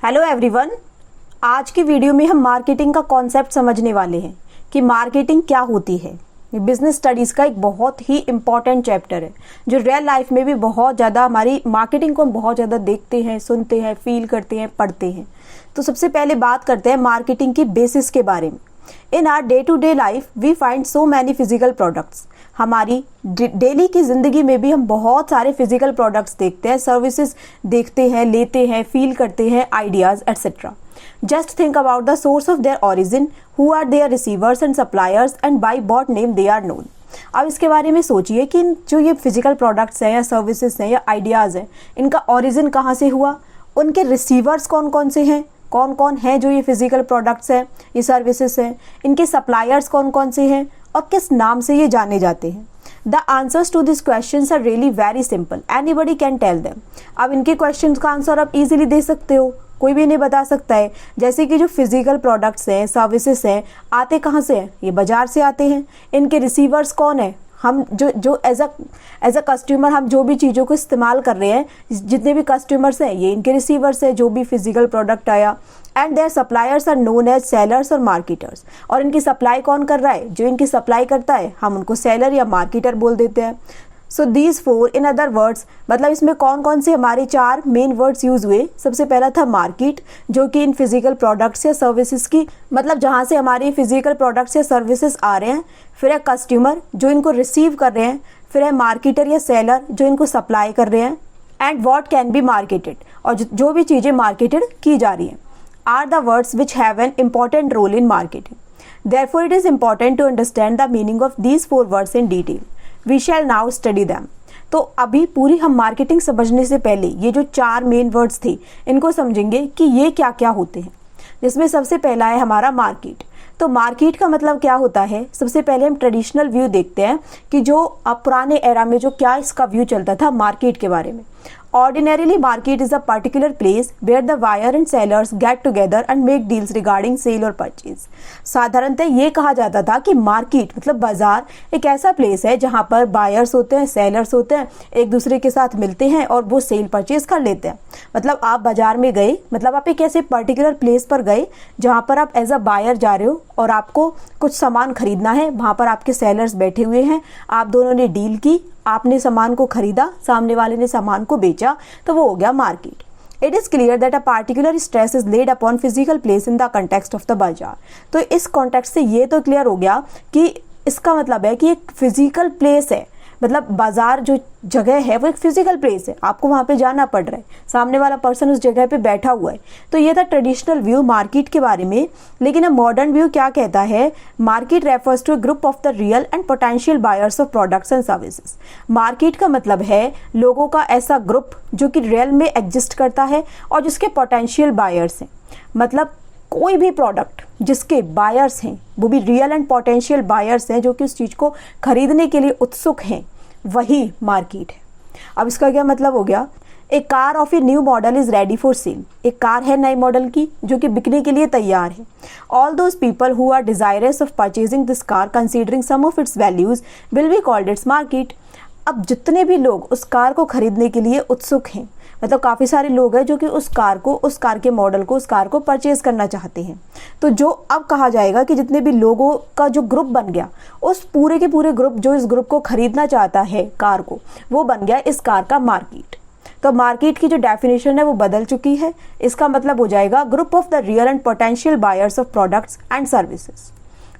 Hello everyone. आज की video में हम मार्केटिंग का कॉन्सेप्ट समझने वाले हैं कि मार्केटिंग क्या होती है। बिजनेस स्टडीज़ का एक बहुत ही इम्पॉर्टेंट चैप्टर है जो रियल लाइफ में भी बहुत ज़्यादा हमारी मार्केटिंग को हम बहुत ज़्यादा देखते हैं, सुनते हैं, फील करते हैं, पढ़ते हैं। तो सबसे पहले बात करते हैं मार्केटिंग की बेसिस के बारे में। In our day to day life we find so many physical products. हमारी डेली की ज़िंदगी में भी हम बहुत सारे फिजिकल प्रोडक्ट्स देखते हैं, सर्विसेज देखते हैं, लेते हैं, फील करते हैं, ideas etcetera. Just think about the source of their origin, who are their receivers and suppliers and by what name they are known. अब इसके बारे में सोचिए कि जो ये फिजिकल प्रोडक्ट्स हैं या सर्विसेज हैं या आइडियाज़ हैं, इनका ओरिजिन कहाँ से हुआ, उनके रिसीवर्स कौन कौन से हैं, कौन कौन है जो ये फिजिकल प्रोडक्ट्स हैं, ये सर्विसेज हैं, इनके सप्लायर्स कौन कौन से हैं और किस नाम से ये जाने जाते हैं। The answers to this questions are really very simple, anybody can tell them. अब इनके क्वेश्चंस का आंसर आप इजीली दे सकते हो, कोई भी नहीं बता सकता है। जैसे कि जो फिजिकल प्रोडक्ट्स हैं, सर्विसेज हैं, आते कहाँ से हैं? ये बाजार से आते हैं। इनके रिसीवर्स कौन है? हम जो एज अ कस्टमर हम जो भी चीज़ों को इस्तेमाल कर रहे हैं, जितने भी कस्टमर्स हैं, ये इनके रिसीवर्स हैं जो भी फिजिकल प्रोडक्ट आया। And their suppliers are known as sellers और मार्केटर्स। और इनकी सप्लाई कौन कर रहा है? जो इनकी सप्लाई करता है, हम उनको सेलर या मार्केटर बोल देते हैं। So these four, in other words, मतलब इसमें कौन कौन से हमारे चार मेन वर्ड्स यूज हुए। सबसे पहला था मार्केट, जो कि इन फिजिकल प्रोडक्ट्स या सर्विसेज की, मतलब जहाँ से हमारे फिजिकल प्रोडक्ट्स या सर्विसेज आ रहे हैं। फिर है कस्टमर, जो इनको रिसीव कर रहे हैं। फिर है मार्केटर या सेलर, जो इनको सप्लाई कर रहे हैं। And what can be marketed, और जो भी चीज़ें मार्केटेड की जा रही हैं, are the words which have an important role in marketing. Therefore, it is important to understand the meaning of these four words in detail. We shall now study them. तो अभी पूरी हम मार्केटिंग समझने से पहले ये जो चार मेन वर्ड्स थे, इनको समझेंगे कि ये क्या क्या होते हैं। जिसमें सबसे पहला है हमारा मार्केट। तो मार्केट का मतलब क्या होता है? सबसे पहले हम ट्रेडिशनल व्यू देखते हैं कि जो अब पुराने एरा में जो क्या इसका व्यू चलता था मार्केट के बारे में। Ordinarily, market is a particular place where the buyer and sellers get together and make deals regarding sale or purchase. साधारणतः ये कहा जाता था कि मार्केट मतलब बाजार एक ऐसा प्लेस है जहाँ पर बायर्स होते हैं, सेलर्स होते हैं, एक दूसरे के साथ मिलते हैं और वो सेल परचेज कर लेते हैं। मतलब आप बाजार में गए, मतलब आप एक ऐसे पर्टिकुलर प्लेस पर गए जहाँ पर आप एज अ बायर जा रहे हो और आपको कुछ सामान खरीदना है। वहाँ पर आपके सेलर्स बैठे हुए हैं, आप दोनों ने डील की, आपने सामान को खरीदा, सामने वाले ने सामान को बेचा, तो वो हो गया market. It is clear that a particular stress is lead upon physical place in the context of the बाजार। तो इस कॉन्टेक्स्ट से ये तो क्लियर हो गया कि इसका मतलब है कि एक फिजिकल प्लेस है, मतलब बाजार जो जगह है वो एक फिजिकल प्लेस है, आपको वहाँ पे जाना पड़ रहा है, सामने वाला पर्सन उस जगह पे बैठा हुआ है। तो ये था ट्रेडिशनल व्यू मार्केट के बारे में। लेकिन अब मॉडर्न व्यू क्या कहता है? Market refers to a group of the real and potential buyers of products and services. Market का मतलब है लोगों का ऐसा ग्रुप जो कि रियल में एग्जिस्ट करता है और जिसके पोटेंशियल बायर्स हैं। मतलब कोई भी प्रोडक्ट जिसके बायर्स हैं, वो भी रियल एंड पोटेंशियल बायर्स हैं जो कि उस चीज़ को खरीदने के लिए उत्सुक हैं, वही मार्केट है। अब इसका क्या मतलब हो गया? A car of a new model is ready for sale. एक कार है नए मॉडल की जो कि बिकने के लिए तैयार है। All those people who are desirous of purchasing this car considering some of its values will be called its market. अब जितने भी लोग उस कार को खरीदने के लिए उत्सुक हैं, मतलब काफ़ी सारे लोग हैं जो कि उस कार के मॉडल को, उस कार को परचेज करना चाहते हैं। तो जो अब कहा जाएगा कि जितने भी लोगों का जो ग्रुप बन गया, उस पूरे के पूरे ग्रुप जो इस ग्रुप को खरीदना चाहता है कार को, वो बन गया इस कार का मार्केट। तो मार्केट की जो डेफिनेशन है वो बदल चुकी है। इसका मतलब हो जाएगा group of the real and potential buyers of products and services.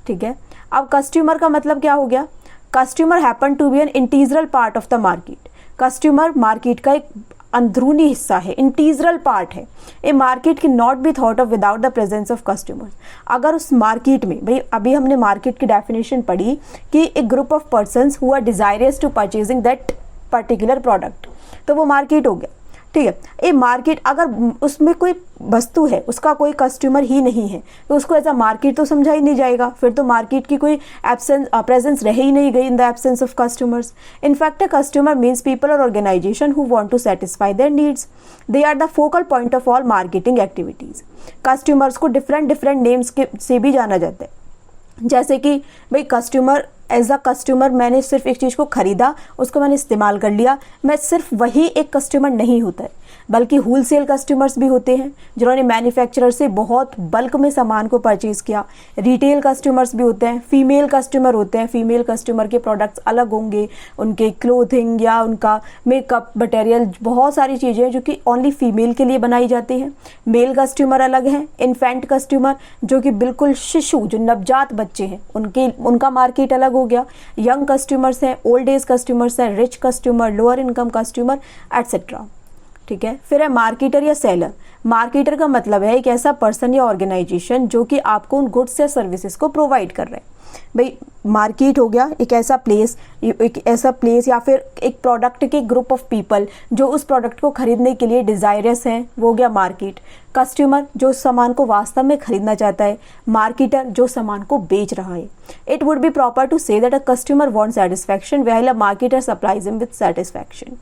ठीक है। अब कस्टमर का मतलब क्या हो गया? Customer happen to be an integral part of the market. Customer market का एक अंदरूनी हिस्सा है, इंटीग्रल पार्ट है। A market can not be thought of without the presence of customers. अगर उस मार्केट में, भाई अभी हमने मार्केट की डेफिनेशन पढ़ी कि एक group of persons who are desirous to purchasing that particular product, तो वो मार्केट हो गया। ठीक है। ये मार्केट अगर उसमें कोई वस्तु है, उसका कोई कस्टमर ही नहीं है, तो उसको एज अ मार्केट तो समझा ही नहीं जाएगा। फिर तो मार्केट की कोई प्रेजेंस रह ही नहीं गई in the absence of customers. In fact a customer means people or organization who want to satisfy their needs. They are the focal point of all marketing activities. Customers को डिफरेंट नेम्स से भी जाना जाता है। जैसे कि भाई कस्टमर, एज अ कस्टमर मैंने सिर्फ एक चीज़ को खरीदा, उसको मैंने इस्तेमाल कर लिया, मैं सिर्फ वही एक कस्टमर नहीं होता है। बल्कि होलसेल कस्टमर्स भी होते हैं जिन्होंने मैन्युफैक्चरर से बहुत बल्क में सामान को परचेज किया। रिटेल कस्टमर्स भी होते हैं, फीमेल कस्टमर होते हैं, फीमेल कस्टमर के प्रोडक्ट्स अलग होंगे, उनके क्लोथिंग या उनका मेकअप मटेरियल, बहुत सारी चीज़ें जो कि ओनली फीमेल के लिए बनाई जाती हैं। मेल कस्टमर अलग हैं, इन्फेंट कस्टमर जो कि बिल्कुल शिशु, जो नवजात बच्चे हैं, उनका मार्केट अलग हो गया। यंग कस्टमर्स हैं, ओल्ड एज कस्टमर्स हैं, rich customer, lower income customer etcetera. ठीक है। फिर है मार्केटर या सेलर। मार्केटर का मतलब है एक ऐसा पर्सन या ऑर्गेनाइजेशन जो कि आपको उन गुड्स या सर्विसेज को प्रोवाइड कर रहे हैं। भाई मार्केट हो गया एक ऐसा प्लेस या फिर एक प्रोडक्ट के ग्रुप ऑफ पीपल जो उस प्रोडक्ट को खरीदने के लिए डिजायरस हैं, वो हो गया मार्केट। कस्टमर जो उस सामान को वास्तव में खरीदना चाहता है, मार्केटर जो सामान को बेच रहा है। It would be proper to say that a customer want satisfaction while a marketer supplies him with satisfaction.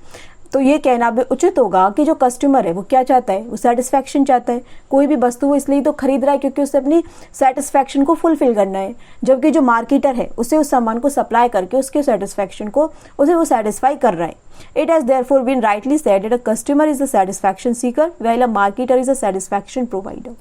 तो ये कहना भी उचित होगा कि जो कस्टमर है वो क्या चाहता है, वो सेटिस्फैक्शन चाहता है। कोई भी वस्तु वो इसलिए तो खरीद रहा है क्योंकि उसे अपनी सेटिस्फैक्शन को फुलफिल करना है, जबकि जो मार्केटर है उसे उस सामान को सप्लाई करके उसके सेटिस्फैक्शन को उसे वो सेटिस्फाई कर रहा है। It has therefore been rightly said that a customer is a satisfaction seeker while a marketer is a satisfaction provider.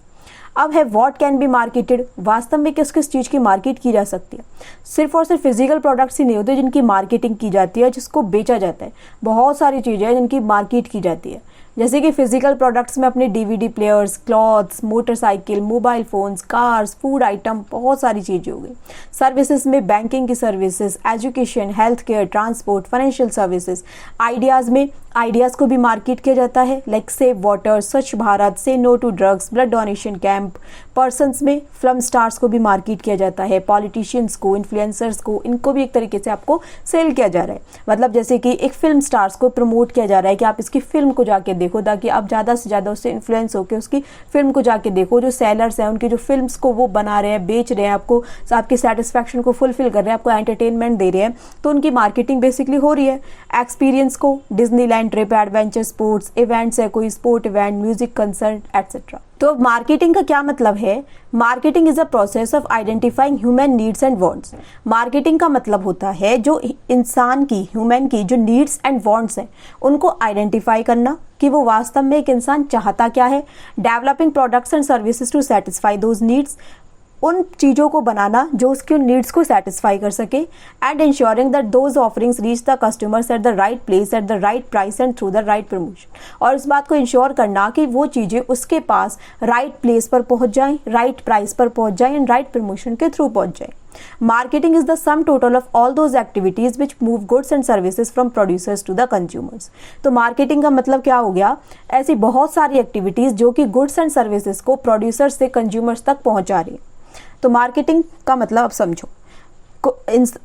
अब है व्हाट कैन बी मार्केटेड। वास्तव में किस किस चीज़ की मार्केट की जा सकती है। सिर्फ और सिर्फ फिजिकल प्रोडक्ट्स ही नहीं होते जिनकी मार्केटिंग की जाती है, जिसको बेचा जाता है। बहुत सारी चीज़ें हैं जिनकी मार्केट की जाती है, जैसे कि फिजिकल प्रोडक्ट्स में अपने DVD players, clothes, motorcycle, mobile phones, cars, food item, बहुत सारी चीज़ें हो गई। सर्विसेज में बैंकिंग की services, education, health care, transport, financial services. Ideas में आइडियाज़ को भी मार्केट किया जाता है, like save water, Swachh Bharat, say no to drugs, blood donation camp. Persons में फिल्म स्टार्स को भी मार्केट किया जाता है, पॉलिटिशियंस को, इन्फ्लुएंसर्स को, इनको भी एक तरीके से आपको सेल किया जा रहा है। मतलब जैसे कि एक फिल्म स्टार्स को प्रमोट किया जा रहा है कि आप इसकी फिल्म को जाके देखो, ताकि आप ज़्यादा से ज़्यादा उससे इन्फ्लुएंस होकर उसकी फिल्म को जाके देखो। जो सेलर्स हैं उनकी जो फिल्म्स को वो बना रहे हैं, बेच रहे हैं, आपको आपके सेटिस्फैक्शन को फुलफिल कर रहे हैं, आपको एंटरटेनमेंट दे रहे हैं, तो उनकी मार्केटिंग बेसिकली हो रही है। एक्सपीरियंस को Disneyland trip, adventure sports events है, कोई sport event, music concert etcetera. तो मार्केटिंग का क्या मतलब है? Marketing is a process of identifying human needs and wants. Marketing का मतलब होता है जो इंसान की, ह्यूमन की जो नीड्स एंड वांट्स हैं उनको आइडेंटिफाई करना कि वो वास्तव में एक इंसान चाहता क्या है। Developing products and services to satisfy those needs, उन चीज़ों को बनाना जो उसके नीड्स को सेटिस्फाई कर सके। And ensuring that those offerings reach the customers at the right place at the right price and through the right promotion. और इस बात को इंश्योर करना कि वो चीज़ें उसके पास राइट प्लेस पर पहुंच जाएं, राइट प्राइस पर पहुंच जाएं एंड राइट प्रमोशन के थ्रू पहुंच जाएं। Marketing is the sum total of all those activities which move goods and services from producers to the consumers. तो मार्केटिंग का मतलब क्या हो गया? ऐसी बहुत सारी एक्टिविटीज जो कि गुड्स एंड सर्विसेज को प्रोड्यूसर से कंज्यूमर्स तक पहुंचा रही है। तो मार्केटिंग का मतलब अब समझो,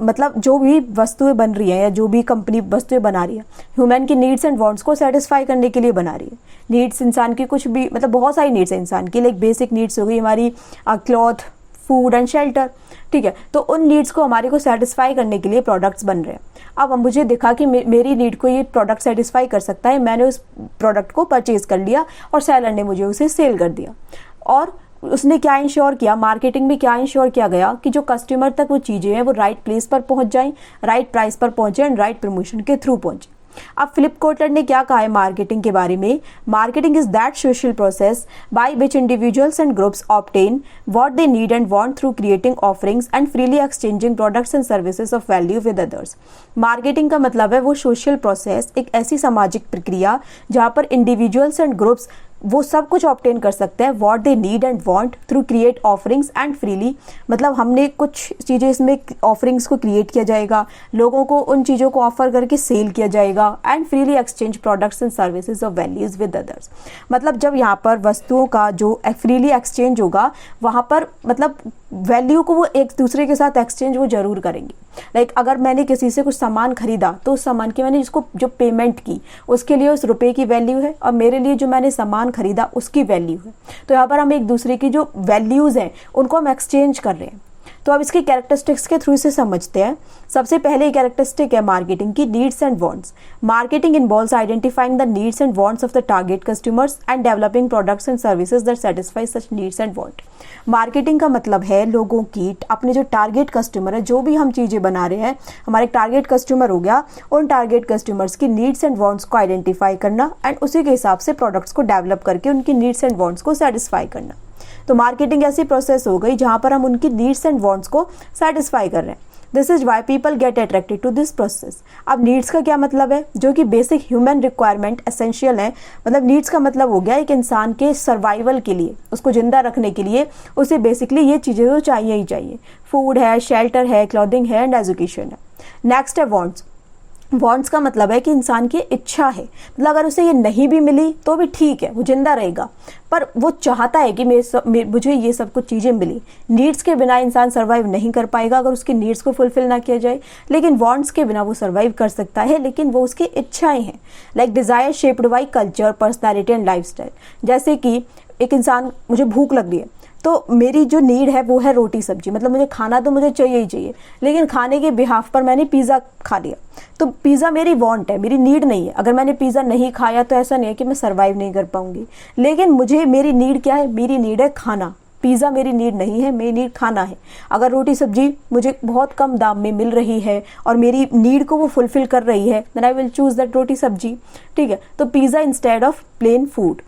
मतलब जो भी वस्तुएं बन रही हैं या जो भी कंपनी वस्तुएं बना रही है, ह्यूमन की नीड्स एंड वांट्स को सेटिस्फाई करने के लिए बना रही है। नीड्स इंसान की कुछ भी, मतलब बहुत सारी नीड्स है इंसान की, लाइक बेसिक नीड्स हो गई हमारी क्लॉथ, फूड एंड शेल्टर, ठीक है। तो उन नीड्स को हमारे को सेटिस्फाई करने के लिए प्रोडक्ट्स बन रहे हैं। अब मुझे देखा कि मेरी नीड को ये प्रोडक्ट सेटिस्फाई कर सकता है, मैंने उस प्रोडक्ट को परचेज कर लिया और सेलर ने मुझे उसे सेल कर दिया। और उसने क्या इंश्योर किया, मार्केटिंग में क्या इंश्योर किया गया कि जो कस्टमर तक वो चीज़ें हैं वो राइट प्लेस पर पहुंच जाएं, राइट प्राइस पर पहुंचे एंड राइट प्रमोशन के थ्रू पहुंचे। अब फिलिप कोटलर ने क्या कहा है मार्केटिंग के बारे में? Marketing is that social process by which individuals and groups obtain what they need and want through creating offerings and freely exchanging products and services of value with others. Marketing का मतलब है वो social process, एक ऐसी सामाजिक प्रक्रिया जहां पर इंडिविजुअल्स एंड ग्रुप्स वो सब कुछ ऑब्टेन कर सकते हैं what they need and want through create offerings and freely, मतलब हमने कुछ चीज़ें इसमें ऑफरिंग्स को क्रिएट किया जाएगा, लोगों को उन चीज़ों को ऑफर करके सेल किया जाएगा and freely exchange products and services of values with others. मतलब जब यहाँ पर वस्तुओं का जो फ्रीली एक्सचेंज होगा वहाँ पर मतलब वैल्यू को वो एक दूसरे के साथ एक्सचेंज वो जरूर करेंगे। लाइक अगर मैंने किसी से कुछ सामान खरीदा तो उस सामान की मैंने जिसको जो पेमेंट की उसके लिए उस रुपए की वैल्यू है और मेरे लिए जो मैंने सामान खरीदा उसकी वैल्यू है। तो यहाँ पर हम एक दूसरे की जो वैल्यूज़ हैं उनको हम एक्सचेंज कर रहे हैं। तो अब इसकी कैरेक्टरिस्टिक्स के थ्रू इसे समझते हैं। सबसे पहले कैरेक्टरिस्टिक है मार्केटिंग की needs and wants. Marketing involves identifying the needs and wants of the target customers and developing products and services that satisfy such needs and want. Marketing का मतलब है लोगों की, अपने जो टारगेट कस्टमर है, जो भी हम चीज़ें बना रहे हैं, हमारे टारगेट कस्टमर हो गया, उन टारगेट कस्टमर्स की नीड्स एंड वांट्स को आइडेंटिफाई करना एंड उसी के हिसाब से प्रोडक्ट्स को डेवलप करके उनकी नीड्स एंड वांट्स को सेटिस्फाई करना। तो मार्केटिंग ऐसी प्रोसेस हो गई जहां पर हम उनकी नीड्स एंड वांट्स को सेटिस्फाई कर रहे हैं। This is why people get attracted to this process. अब नीड्स का क्या मतलब है? जो कि बेसिक ह्यूमन रिक्वायरमेंट एसेंशियल है। मतलब नीड्स का मतलब हो गया एक इंसान के सर्वाइवल के लिए, उसको जिंदा रखने के लिए उसे बेसिकली ये चीज़ें तो चाहिए ही चाहिए। फूड है, शेल्टर है, क्लॉथिंग है एंड एजुकेशन है। नेक्स्ट है वांट्स। वांट्स का मतलब है कि इंसान की इच्छा है, मतलब अगर उसे ये नहीं भी मिली तो भी ठीक है, वो जिंदा रहेगा, पर वो चाहता है कि मुझे ये सब कुछ चीज़ें मिली। नीड्स के बिना इंसान सर्वाइव नहीं कर पाएगा अगर उसकी नीड्स को फुलफिल ना किया जाए, लेकिन वांट्स के बिना वो सर्वाइव कर सकता है, लेकिन वो उसकी इच्छाएं हैं। Like desire shaped by culture, personality and lifestyle. जैसे कि एक इंसान, मुझे भूख लग रही है तो मेरी जो नीड है वो है रोटी सब्जी, मतलब मुझे खाना तो मुझे चाहिए ही चाहिए, लेकिन खाने के बिहाफ पर मैंने पिज़्ज़ा खा लिया, तो पिज़्ज़ा मेरी वांट है, मेरी नीड नहीं है। अगर मैंने पिज़्ज़ा नहीं खाया तो ऐसा नहीं है कि मैं सर्वाइव नहीं कर पाऊंगी, लेकिन मेरी नीड क्या है? मेरी नीड है खाना। पिज़्ज़ा मेरी नीड नहीं है, मेरी नीड खाना है। अगर रोटी सब्जी मुझे बहुत कम दाम में मिल रही है और मेरी नीड को वो फुलफिल कर रही है, then I will choose that roti sabzi. ठीक है, तो pizza instead of plain food.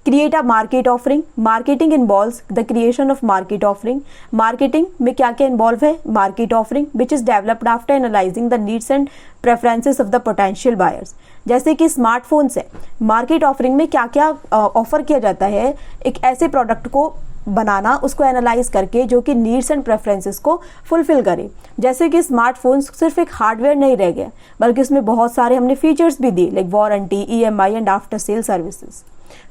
Create a market offering. Marketing involves the creation of market offering. Marketing में क्या क्या इन्वॉल्व है? Market offering which is developed after analysing the needs and preferences of the potential buyers. जैसे कि smartphones है, market offering में क्या क्या ऑफर किया जाता है? एक ऐसे प्रोडक्ट को बनाना, उसको एनालाइज करके जो कि नीड्स एंड प्रेफरेंसेस को फुलफिल करे। जैसे कि स्मार्टफोन्स सिर्फ एक हार्डवेयर नहीं रह गया, बल्कि उसमें बहुत सारे हमने फीचर्स भी दिए, like warranty, EMI and after sale services.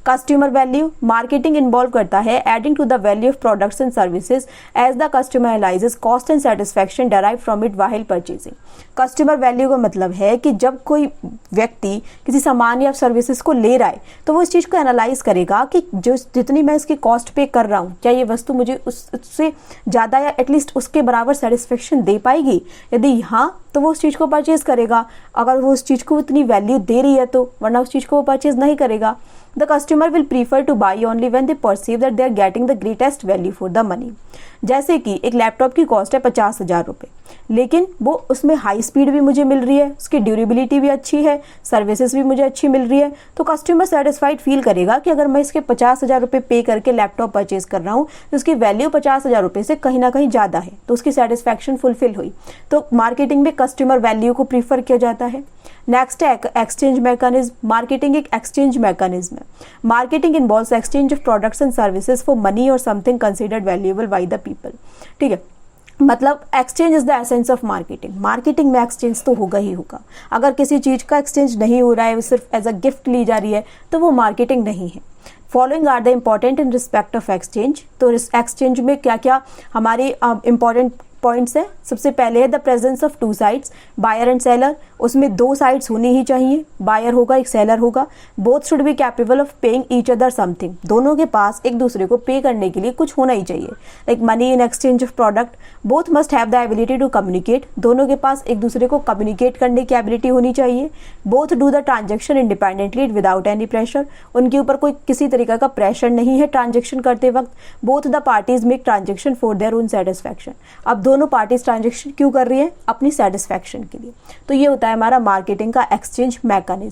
Customer value. Marketing involve करता है adding to the value of products and services as the customer analyses cost and satisfaction derive from it while purchasing. Customer value का मतलब है कि जब कोई व्यक्ति किसी सामान या सर्विसेज को ले रहा है तो वो इस चीज़ को एनालाइज करेगा कि जो जितनी मैं इसकी कॉस्ट पे कर रहा हूँ, क्या ये वस्तु मुझे उससे ज़्यादा या एटलीस्ट उसके बराबर सेटिस्फेक्शन दे पाएगी। यदि हाँ, तो वो उस चीज़ को परचेज करेगा। अगर वो उस चीज़ को उतनी वैल्यू दे रही है तो, वरना उस चीज़ को वो परचेज नहीं करेगा। The customer will prefer to buy only when they perceive that they are getting the greatest value for the money। जैसे कि एक लैपटॉप की कॉस्ट है 50,000 रुपये, लेकिन वो उसमें हाई स्पीड भी मुझे मिल रही है, उसकी ड्यूरेबिलिटी भी अच्छी है, सर्विसेज भी मुझे अच्छी मिल रही है, तो कस्टमर सेटिस्फाइड फील करेगा कि अगर मैं इसके 50,000 रुपये पे करके लैपटॉप परचेज कर रहा हूँ तो उसकी वैल्यू 50,000 रुपये से कहीं ना कहीं ज़्यादा है, तो उसकी सेटिस्फैक्शन फुलफिल हुई। तो मार्केटिंग में कस्टमर वैल्यू को प्रीफर किया जाता है। नेक्स्ट है एक्सचेंज मैकेनिज्म। मार्केटिंग एक एक्सचेंज मैकेनिज्म है। Marketing involves exchange of products and services for money or something considered valuable by the people. ठीक है, मतलब exchange is the essence of marketing. Marketing में एक्सचेंज तो होगा ही होगा। अगर किसी चीज़ का एक्सचेंज नहीं हो रहा है, वो सिर्फ एज अ गिफ्ट ली जा रही है, तो वो मार्केटिंग नहीं है। Following are the important in respect of exchange. तो एक्सचेंज में क्या क्या हमारे इंपॉर्टेंट पॉइंट्स है? सबसे पहले है the presence of two sides, buyer and seller. उसमें दो साइड्स होनी ही चाहिए, बायर होगा, एक सेलर होगा। Both should be capable of paying each other something. दोनों के पास एक दूसरे को पे करने के लिए कुछ होना ही चाहिए, like money in exchange of product. Both must have the ability to communicate. दोनों के पास एक दूसरे को कम्युनिकेट करने की एबिलिटी होनी चाहिए। Both do the transaction independently without any pressure. उनके ऊपर कोई किसी तरीके का प्रेशर नहीं है ट्रांजेक्शन करते वक्त। Both the parties make transaction for their own satisfaction. अब दोनों पार्टीज ट्रांजेक्शन क्यों कर रही है? अपनी सेटिस्फैक्शन के लिए। तो ये होता है हमारा मार्केटिंग का एक्सचेंज मैकेनिज्म।